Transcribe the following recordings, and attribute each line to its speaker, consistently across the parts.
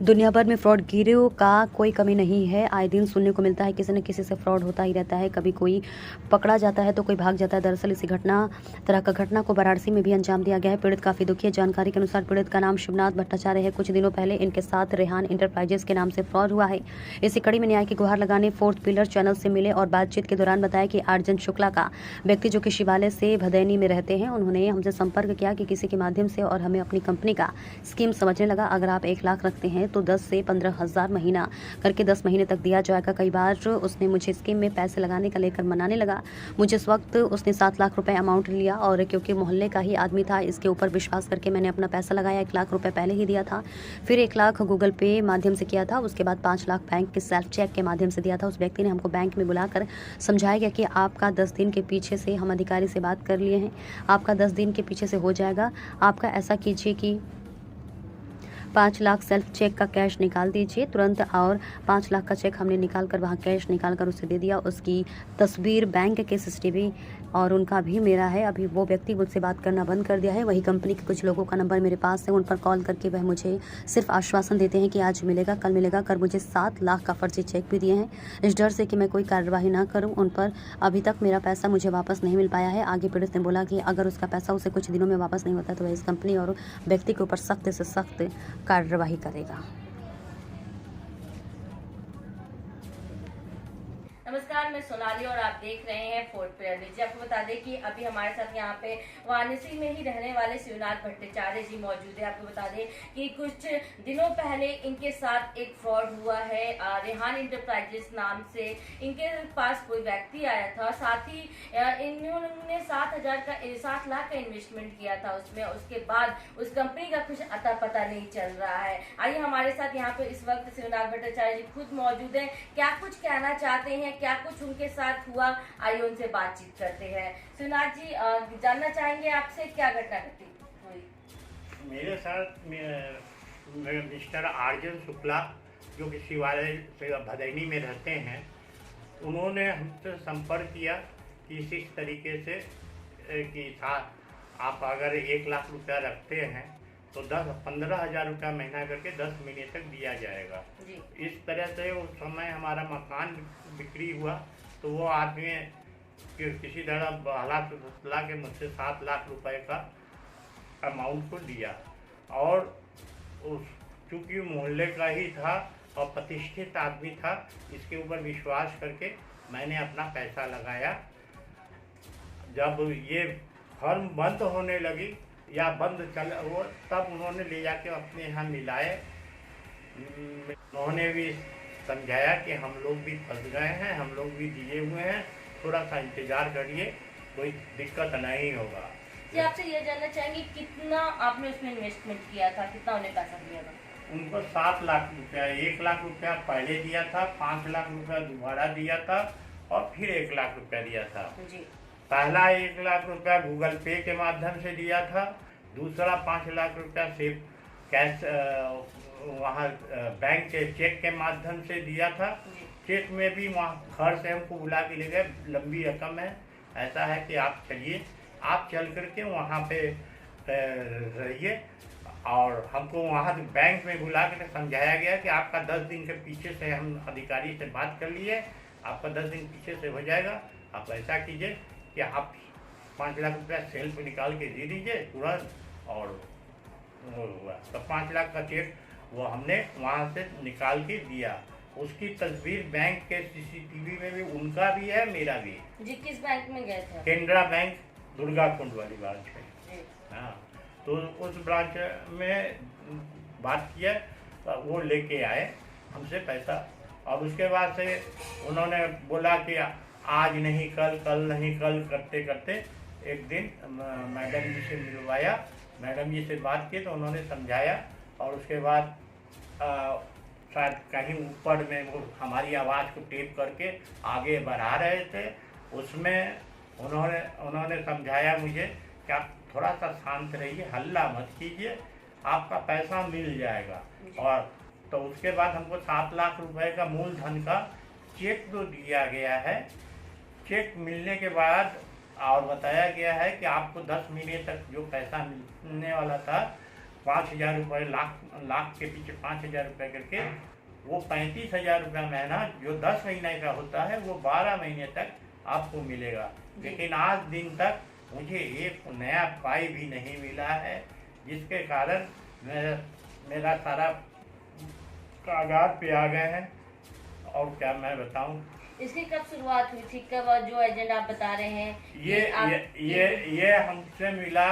Speaker 1: दुनिया भर में फ्रॉड गिरोह का कोई कमी नहीं है। आए दिन सुनने को मिलता है किसी न किसी से फ्रॉड होता ही रहता है। कभी कोई पकड़ा जाता है तो कोई भाग जाता है। दरअसल इसी तरह का घटना को वाराणसी में भी अंजाम दिया गया है। पीड़ित काफी दुखी है। जानकारी के अनुसार पीड़ित का नाम शिवनाथ भट्टाचार्य है। कुछ दिनों पहले इनके साथ रेहान इंटरप्राइजेस के नाम से फ्रॉड हुआ है। इसी कड़ी में न्याय की गुहार लगाने फोर्थ पिलर चैनल से मिले और बातचीत के दौरान बताया कि आर्जन शुक्ला का व्यक्ति जो कि शिवालय से भदैनी में रहते हैं, उन्होंने हमसे संपर्क किया कि किसी के माध्यम से और हमें अपनी कंपनी का स्कीम समझने लगा। अगर आप 1 लाख रखते हैं तो 10 से 15,000 महीना करके 10 महीने तक दिया जाएगा। कई बार उसने मुझे स्कीम में पैसे लगाने का लेकर मनाने लगा। मुझे इस वक्त उसने 7 लाख रुपए अमाउंट लिया और क्योंकि मोहल्ले का ही आदमी था, इसके ऊपर विश्वास करके मैंने अपना पैसा लगाया। 1 लाख रुपए पहले ही दिया था, फिर 1 लाख गूगल पे माध्यम से किया था। उसके बाद 5 लाख बैंक के सेल्फ चेक के माध्यम से दिया था। उस व्यक्ति ने हमको बैंक में बुलाकर समझाया गया कि आपका 10 दिन के पीछे से हम अधिकारी से बात कर लिए हैं, आपका 10 दिन के पीछे से हो जाएगा। आपका ऐसा कीजिए कि 5 लाख सेल्फ चेक का कैश निकाल दीजिए तुरंत। और 5 लाख का चेक हमने निकाल कर वहाँ कैश निकाल कर उसे दे दिया। उसकी तस्वीर बैंक के सीसीटीवी और उनका भी मेरा है। अभी वो व्यक्ति मुझसे बात करना बंद कर दिया है। वही कंपनी के कुछ लोगों का नंबर मेरे पास है, उन पर कॉल करके वह मुझे सिर्फ आश्वासन देते हैं कि आज मिलेगा, कल मिलेगा, कर मुझे 7 लाख का फर्जी चेक भी दिए हैं, इस डर से कि मैं कोई कार्रवाई ना करूं उन पर। अभी तक मेरा पैसा मुझे वापस नहीं मिल पाया है। आगे पीड़ित ने बोला कि अगर उसका पैसा उसे कुछ दिनों में वापस नहीं होता तो वह इस कंपनी और व्यक्ति के ऊपर सख्त से सख्त कार्रवाई करेगा।
Speaker 2: नमस्कार, मैं सोनाली और आप देख रहे हैं फोर्थ पिलर न्यूज। आपको बता दें कि अभी हमारे साथ यहाँ पे वाराणसी में ही रहने वाले शिवनाथ भट्टाचार्य जी मौजूद है। आपको बता दें कि कुछ दिनों पहले इनके साथ एक फ्रॉड हुआ है। रेहान इंटरप्राइजेस नाम से इनके पास कोई व्यक्ति आया था, साथ ही इन्होंने 7 लाख का इन्वेस्टमेंट किया था उसमें। उसके बाद उस कंपनी का कुछ अता पता नहीं चल रहा है। आइए हमारे साथ यहाँ पे इस वक्त शिवनाथ भट्टाचार्य जी खुद मौजूद है। क्या कुछ कहना चाहते हैं, क्या कुछ उनके साथ हुआ, आइए उनसे बातचीत करते हैं। शिवनाथ जी, जानना चाहेंगे आपसे क्या घटना घटी हुई?
Speaker 3: मेरे साथ मिस्टर आर्जन शुक्ला जो कि शिवालय भदैनी में रहते हैं, उन्होंने हमसे संपर्क किया कि इस तरीके से कि आप अगर 1 लाख रुपया रखते हैं तो 15,000 रुपया महीना करके 10 महीने तक दिया जाएगा। इस तरह से उस समय हमारा मकान बिक्री हुआ तो वो आदमी किसी तरह बहला फुसला के मुझसे 7 लाख रुपए का अमाउंट को दिया। और चूँकि मोहल्ले का ही था और प्रतिष्ठित आदमी था, इसके ऊपर विश्वास करके मैंने अपना पैसा लगाया। जब ये फर्म बंद होने लगी या बंद चल वो, तब उन्होंने ले जाके अपने यहाँ मिलाए। उन्होंने भी समझाया कि हम लोग भी फंस गए हैं, हम लोग भी दिए हुए हैं, थोड़ा सा इंतजार करिए, कोई दिक्कत नहीं होगा।
Speaker 2: जी, आपसे ये जानना चाहेंगे कितना आपने उसमें इन्वेस्टमेंट किया था, कितना उन्हें पैसा दिया था?
Speaker 3: उनको 7 लाख रुपया, 1 लाख रुपया पहले दिया था, 5 लाख रुपया दोबारा दिया था और फिर 1 लाख रुपया दिया था।
Speaker 2: जी।
Speaker 3: पहला 1 लाख रुपया गूगल पे के माध्यम से दिया था, दूसरा 5 लाख रुपया से कैश वहाँ बैंक के चेक के माध्यम से दिया था। चेक में भी वहाँ घर से हमको बुला के ले गए, लंबी रकम है, ऐसा है कि आप चलिए, आप चल करके वहाँ पे रहिए। और हमको वहाँ बैंक में बुला के समझाया गया कि आपका 10 दिन के पीछे से हम अधिकारी से बात कर लिए, आपका 10 दिन पीछे से हो जाएगा। आप ऐसा कीजिए कि आप 5 लाख रुपया सेल्फ निकाल के दे दीजिए तुरंत। और तो 5 लाख का चेक वो हमने वहाँ से निकाल के दिया। उसकी तस्वीर बैंक के सीसीटीवी में भी उनका भी है, मेरा भी।
Speaker 2: जी, किस बैंक में गए थे?
Speaker 3: केनरा बैंक दुर्गा कुंड वाली ब्रांच में। हाँ, तो उस ब्रांच में बात किया तो वो लेके आए हमसे पैसा। और उसके बाद से उन्होंने बोला कि आज नहीं कल, कल नहीं कल करते करते एक दिन मैडम जी से मिलवाया। मैडम जी से बात की तो उन्होंने समझाया और उसके बाद शायद कहीं ऊपर में वो हमारी आवाज़ को टेप करके आगे बढ़ा रहे थे। उसमें उन्होंने समझाया मुझे कि आप थोड़ा सा शांत रहिए, हल्ला मत कीजिए, आपका पैसा मिल जाएगा। और तो उसके बाद हमको 7 लाख रुपए का मूलधन का चेक तो दिया गया है। चेक मिलने के बाद और बताया गया है कि आपको 10 महीने तक जो पैसा मिलने वाला था 5,000 रुपये, लाख के पीछे 5,000 रुपये करके, वो 35,000 रुपया महीना जो 10 महीने का होता है वो 12 महीने तक आपको मिलेगा। लेकिन आज दिन तक मुझे एक नया पाई भी नहीं मिला है, जिसके कारण मेरा सारा कागज पे आ गए हैं। और क्या मैं बताऊं।
Speaker 2: इसकी कब शुरुआत हुई थी, कब जो एजेंट आप बता रहे हैं?
Speaker 3: ये हमसे मिला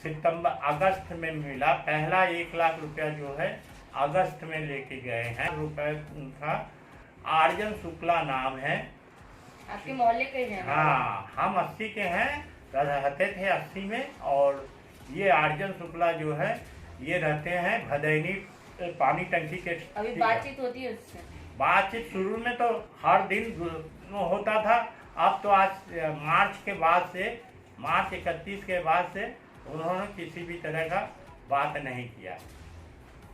Speaker 3: सितंबर अगस्त में मिला। पहला 1 लाख रुपया जो है अगस्त में लेके गए हैं। रुपए उनका आर्जन शुक्ला नाम है।
Speaker 2: आपके मोहल्ले के हैं?
Speaker 3: हाँ, हम 80 के हैं, रहते थे 80 में। और ये आर्जन शुक्ला जो है ये रहते हैं भदैनी पानी टंकी के।
Speaker 2: अभी बातचीत होती है उससे?
Speaker 3: बातचीत शुरू में तो हर दिन होता था। अब तो आज मार्च 31 के बाद से उन्होंने किसी भी तरह का बात नहीं किया।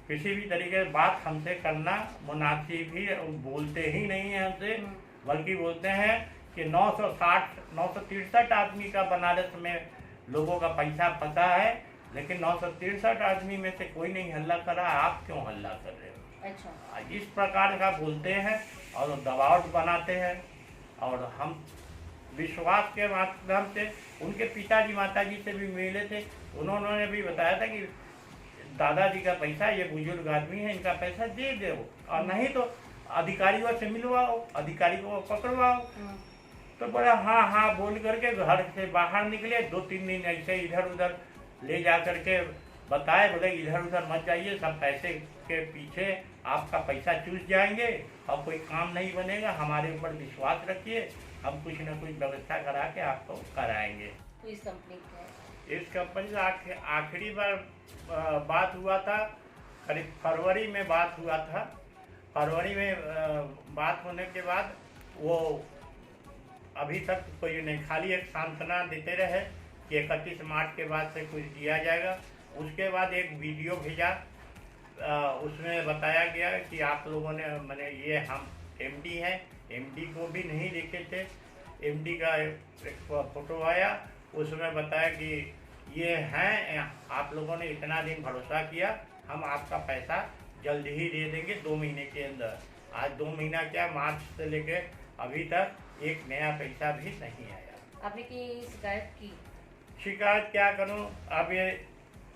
Speaker 3: किसी भी तरीके की बात हमसे करना मुनासिब ही, बोलते ही नहीं है हमसे, बल्कि बोलते हैं कि 963 आदमी का बनारस में लोगों का पैसा फंसा है, लेकिन 963 आदमी में से कोई नहीं हल्ला कर रहा, आप क्यों हल्ला कर रहे हो?
Speaker 2: अच्छा,
Speaker 3: इस प्रकार का बोलते हैं और दबाव बनाते हैं। और हम विश्वास के माध्यम से उनके पिताजी माताजी से भी मिले थे। उन्होंने भी बताया था कि दादाजी का पैसा, ये बुजुर्ग आदमी है, इनका पैसा दे दो, और नहीं तो अधिकारियों से मिलवाओ, अधिकारी को पकड़वाओ। तो बोला हाँ बोल करके घर से बाहर निकले। 2-3 दिन ऐसे इधर उधर ले जा करके बताए, बोले इधर उधर मत जाइए, सब पैसे के पीछे आपका पैसा चूस जाएंगे और कोई काम नहीं बनेगा, हमारे ऊपर विश्वास रखिए, हम कुछ न कुछ व्यवस्था करा के आपको कराएंगे।
Speaker 2: तो इस कंपनी का,
Speaker 3: इस कंपनी का आखिरी बार बात हुआ था करीब फरवरी में बात हुआ था। फरवरी में बात होने के बाद वो अभी तक कोई नहीं, खाली एक सांत्वना देते रहे कि 31 मार्च के बाद से कुछ दिया जाएगा। उसके बाद एक वीडियो भेजा, उसमें बताया गया कि आप लोगों ने, मैंने ये हम एमडी हैं, एमडी को भी नहीं देखे थे। एमडी का एक फोटो आया, उसमें बताया कि ये हैं, आप लोगों ने इतना दिन भरोसा किया, हम आपका पैसा जल्द ही दे देंगे 2 महीने के अंदर। आज 2 महीना क्या, मार्च से लेके अभी तक एक नया पैसा भी नहीं आया।
Speaker 2: आपने की शिकायत की?
Speaker 3: शिकायत क्या करूं, अब ये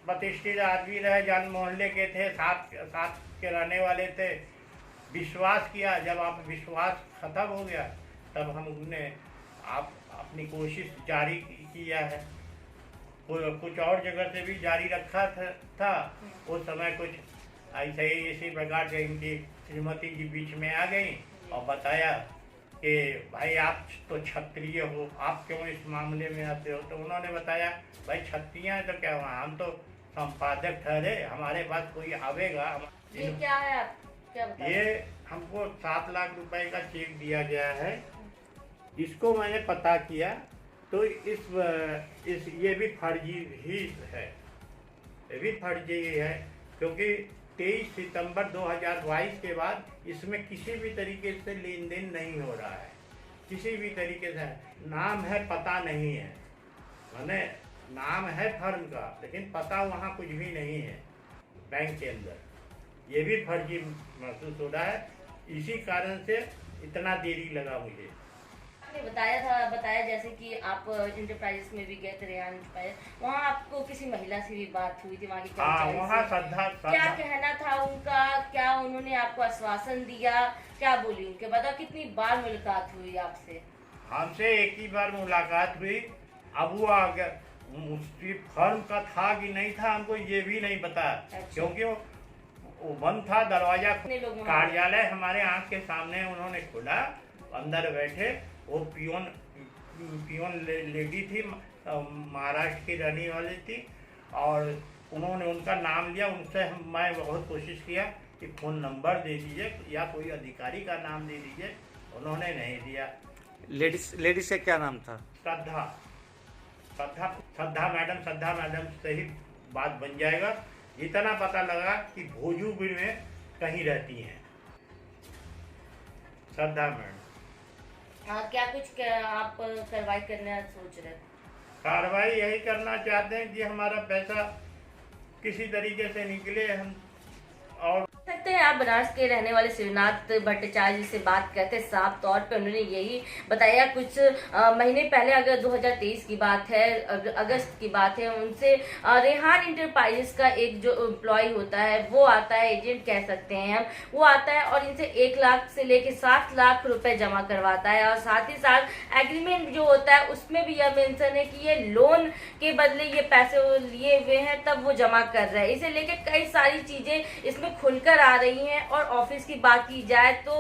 Speaker 3: प्रतिष्ठित आदमी रहे, जान मोहल्ले के थे, साथ के रहने वाले थे, विश्वास किया। जब आप विश्वास खत्म हो गया तब हमने आप अपनी कोशिश जारी किया है। कुछ और जगह से भी जारी रखा था। उस समय कुछ ऐसे ही इसी प्रकार से इनकी श्रीमती जी बीच में आ गई और बताया कि भाई आप तो क्षत्रिय हो, आप क्यों इस मामले में आते हो? तो उन्होंने बताया भाई क्षत्रिय है तो क्या हुआ, हम तो संपादक ठहरे, हमारे पास कोई आवेगा।
Speaker 2: ये क्या है, आप क्या बताएं?
Speaker 3: ये हमको 7 लाख रुपए का चेक दिया गया है। इसको मैंने पता किया तो इस ये भी फर्जी ही है, ये भी फर्जी है, क्योंकि 23 सितंबर 2022 के बाद इसमें किसी भी तरीके से लेन देन नहीं हो रहा है, किसी भी तरीके से। नाम है, पता नहीं है, मैंने नाम है फर्म का, लेकिन पता वहाँ कुछ भी नहीं है बैंक के अंदर। ये भी फर्जी महसूस हो रहा है, इसी कारण से इतना देरी लगा मुझे।
Speaker 2: आपने बताया जैसे कि आप इंटरप्राइजेस में भी गए थे, रेहान इंटरप्राइजेस, वहाँ आपको किसी महिला से भी बात हुई थी, वहाँ की
Speaker 3: वहाँ
Speaker 2: कर्मचारी से? क्या कहना था उनका, क्या उन्होंने आपको आश्वासन दिया, क्या बोली उनके? बताओ कितनी बार मुलाकात हुई आपसे?
Speaker 3: हमसे एक ही बार मुलाकात हुई। अब वो उसकी फर्म का था कि नहीं था हमको ये भी नहीं पता। अच्छा। क्योंकि वो बंद था, दरवाजा कार्यालय हमारे आँख के सामने उन्होंने खोला, अंदर बैठे, वो पियोन लेडी थी, महाराष्ट्र की रहने वाली थी, और उन्होंने उनका नाम लिया। उनसे मैं बहुत कोशिश किया कि फ़ोन नंबर दे दीजिए या कोई अधिकारी का नाम दे दीजिए, उन्होंने नहीं दिया।
Speaker 4: लेडीज का क्या नाम था?
Speaker 3: श्रद्धा मैडम से ही बात बन जाएगा। इतना पता लगा कि भोजपुर में कहीं रहती हैं श्रद्धा मैडम।
Speaker 2: क्या कुछ आप कार्रवाई करना सोच रहे?
Speaker 3: कार्रवाई यही करना चाहते हैं कि हमारा पैसा किसी तरीके से निकले हम। और
Speaker 2: सकते हैं आप बनारस के रहने वाले शिवनाथ भट्टाचार्य जी से बात करते साफ तौर पे उन्होंने यही बताया। कुछ महीने पहले, अगर 2023 की बात है, अगस्त की बात है, उनसे रेहान इंटरप्राइजेस का एक जो एम्प्लॉय होता है वो आता है, एजेंट कह सकते हैं हम, वो आता है और इनसे 1 लाख से लेके 7 लाख रुपए जमा करवाता है। और साथ ही साथ एग्रीमेंट जो होता है उसमें भी यह मेंशन है कि ये लोन के बदले ये पैसे वो लिए हुए हैं तब वो जमा कर रहे हैं। इसे लेकर कई सारी चीजें इसमें खुलकर आ रही हैं। और ऑफिस की बात की जाए तो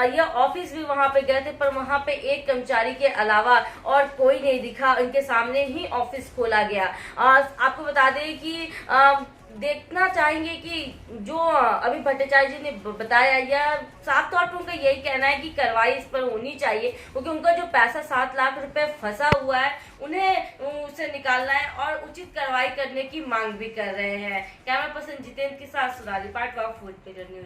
Speaker 2: यह ऑफिस भी वहां पे गए थे, पर वहां पे एक कर्मचारी के अलावा और कोई नहीं दिखा, इनके सामने ही ऑफिस खोला गया। आपको बता दें कि देखना चाहेंगे कि जो अभी भट्टाचार्य जी ने बताया, यह साफ तौर पर उनका यही कहना है कि कार्रवाई इस पर होनी चाहिए, क्योंकि उनका जो पैसा 7 लाख रुपए फंसा हुआ है उन्हें उसे निकालना है और उचित कार्रवाई करने की मांग भी कर रहे हैं। कैमरा पर्सन जितेंद्र के साथ सोनाली पाटवा, फूड पेडर न्यूज।